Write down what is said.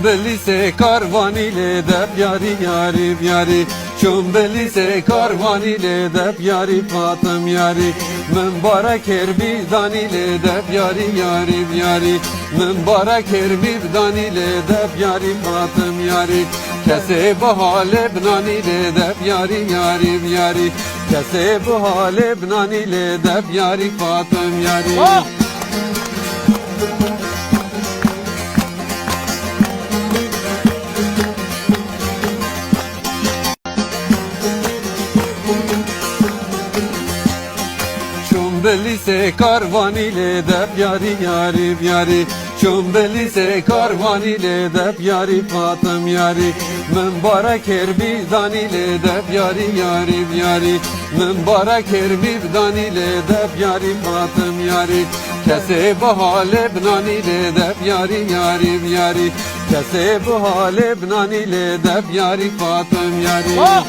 Çumbeli se karvan ile dep yari yari yari. Çumbeli se karvan ile dep yari Fatım yari. Mübarek erbizdan ile dep yari yari yari. Mübarek erbizdan ile dep yari Fatım yari. Kese bu hale bnan ile dep yari yari yari. Kese bu hale bnan ile dep yari Fatım yari. Oh! Çumbeli se karvan ile dep yari yari yari. Çumbeli se karvan ile dep yari Fatım yari. Mübarek erbizdan ile dep yari yari yari. Mübarek erbizdan ile dep yari Fatım yari. Kese bu hale bnan ile dep yari yari yari. Kese bu hale bnan ile dep yari Fatım yari. Oh!